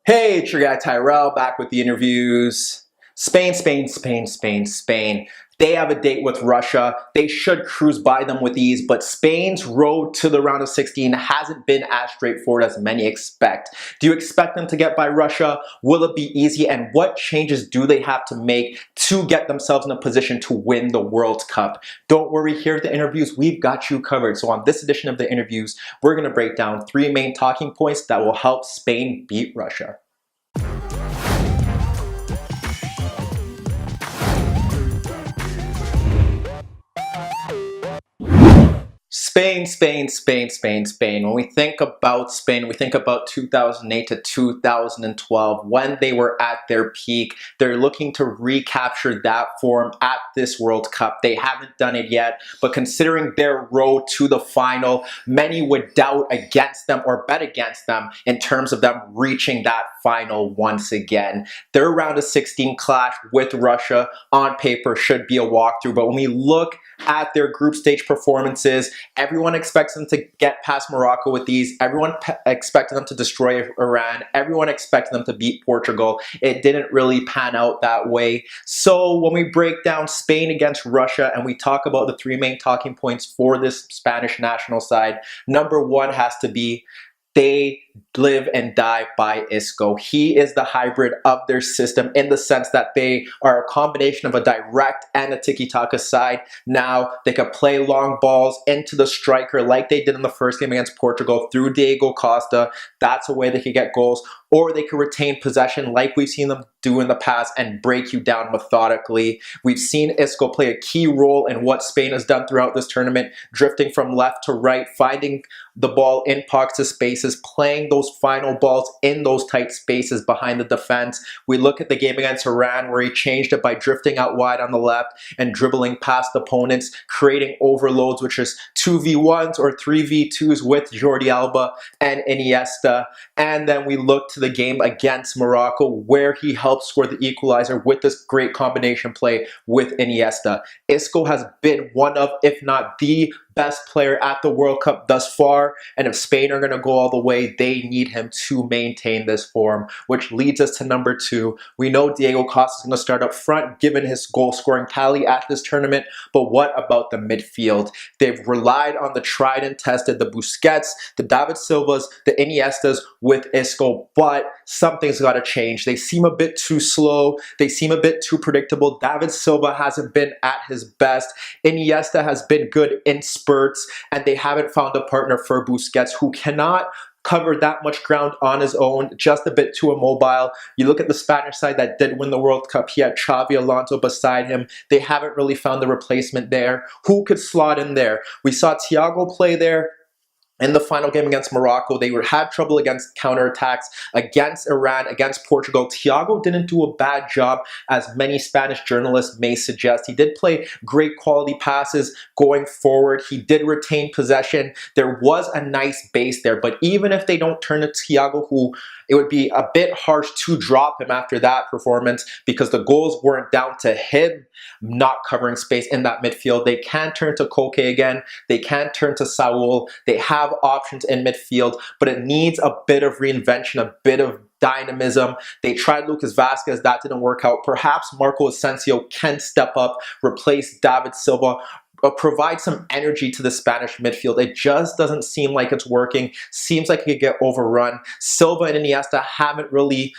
Hey, it's your guy Tyrrell back with the interviews. Spain, Spain, Spain, Spain, Spain. They have a date with Russia. They should cruise by them with ease, but Spain's road to the round of 16 hasn't been as straightforward as many expect. Do you expect them to get by Russia? Will it be easy? And what changes do they have to make to get themselves in a position to win the World Cup? Don't worry, here at the interviews, we've got you covered. So on this edition of the interviews, we're going to break down 3 main talking points that will help Spain beat Russia. Spain, Spain, Spain, Spain, Spain. When we think about Spain, we think about 2008 to 2012 when they were at their peak. They're looking to recapture that form at this World Cup. They haven't done it yet, but considering their road to the final, many would doubt against them or bet against them in terms of them reaching that final once again. Their round of 16 clash with Russia on paper should be a walkthrough, but when we look at their group stage performances, everyone expects them to get past Morocco with these. Everyone expected them to destroy Iran. Everyone expected them to beat Portugal. It didn't really pan out that way. So when we break down Spain against Russia and we talk about the 3 main talking points for this Spanish national side, number 1 has to be they live and die by Isco. He is the hybrid of their system in the sense that they are a combination of a direct and a tiki-taka side. Now, they can play long balls into the striker like they did in the first game against Portugal through Diego Costa. That's a way they could get goals. Or they could retain possession like we've seen them do in the past and break you down methodically. We've seen Isco play a key role in what Spain has done throughout this tournament, drifting from left to right, finding the ball in pockets of spaces, playing those final balls in those tight spaces behind the defense. We look at the game against Iran where he changed it by drifting out wide on the left and dribbling past opponents, creating overloads, which is 2v1s or 3v2s with Jordi Alba and Iniesta. And then we look to the game against Morocco where he helped score the equalizer with this great combination play with Iniesta. Isco has been one of, if not the best player at the World Cup thus far, and if Spain are going to go all the way, they need him to maintain this form, which leads us to number 2. We know Diego Costa is going to start up front given his goal-scoring tally at this tournament, but what about the midfield? They've relied on the tried and tested, the Busquets, the David Silvas, the Iniestas with Isco, but something's got to change. They seem a bit too slow. They seem a bit too predictable. David Silva hasn't been at his best. Iniesta has been good in spurts, and they haven't found a partner for Busquets who cannot cover that much ground on his own, just a bit too immobile. You look at the Spanish side that did win the World Cup, he had Xavi Alonso beside him. They haven't really found the replacement there. Who could slot in there? We saw Thiago play there in the final game against Morocco. They had trouble against counterattacks against Iran, against Portugal. Thiago didn't do a bad job, as many Spanish journalists may suggest. He did play great quality passes going forward. He did retain possession. There was a nice base there, but even if they don't turn to Thiago, who it would be a bit harsh to drop him after that performance because the goals weren't down to him not covering space in that midfield. They can turn to Koke again. They can turn to Saul. They have options in midfield, but it needs a bit of reinvention, a bit of dynamism. They tried Lucas Vazquez. That didn't work out. Perhaps Marco Asensio can step up, replace David Silva, provide some energy to the Spanish midfield. It just doesn't seem like it's working. Seems like it could get overrun. Silva and Iniesta haven't really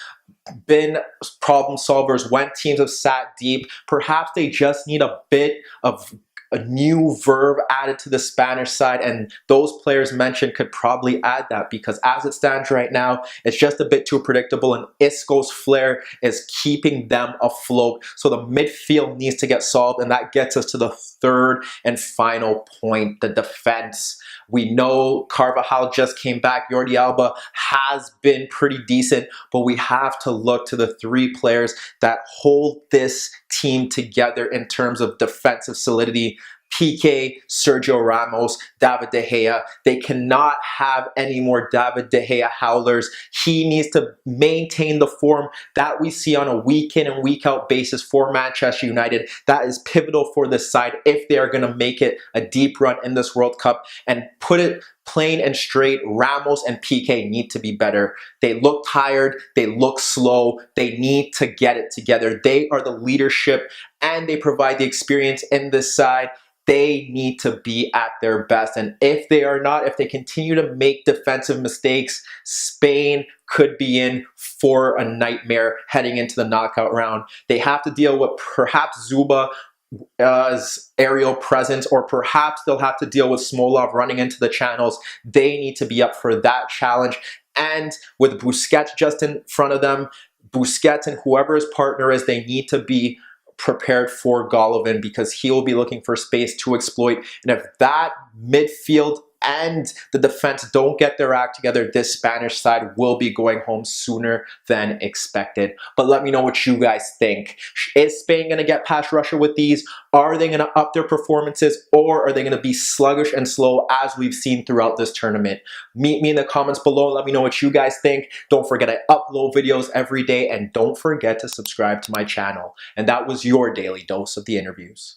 been problem solvers when teams have sat deep. Perhaps they just need a bit of a new verb added to the Spanish side, and those players mentioned could probably add that, because as it stands right now, it's just a bit too predictable, and Isco's flair is keeping them afloat. So the midfield needs to get solved, and that gets us to the 3rd and final point, the defense. We know Carvajal just came back. Jordi Alba has been pretty decent, but we have to look to the 3 players that hold this team together in terms of defensive solidity. PK, Sergio Ramos, David De Gea. They cannot have any more David De Gea howlers. He needs to maintain the form that we see on a week in and week out basis for Manchester United. That is pivotal for this side if they are going to make it a deep run in this World Cup. And put it plain and straight, Ramos and PK need to be better. They look tired. They look slow. They need to get it together. They are the leadership and they provide the experience in this side. They need to be at their best. And if they are not, if they continue to make defensive mistakes, Spain could be in for a nightmare heading into the knockout round. They have to deal with perhaps Zuba's aerial presence, or perhaps they'll have to deal with Smolov running into the channels. They need to be up for that challenge. And with Busquets just in front of them, Busquets and whoever his partner is, they need to be prepared for Golovin because he will be looking for space to exploit. And if that midfield and the defense don't get their act together, this Spanish side will be going home sooner than expected. But let me know what you guys think. Is Spain going to get past Russia with these? Are they going to up their performances, or are they going to be sluggish and slow as we've seen throughout this tournament? Meet me in the comments below. Let me know what you guys think. Don't forget I upload videos every day, and don't forget to subscribe to my channel. And that was your daily dose of the interviews.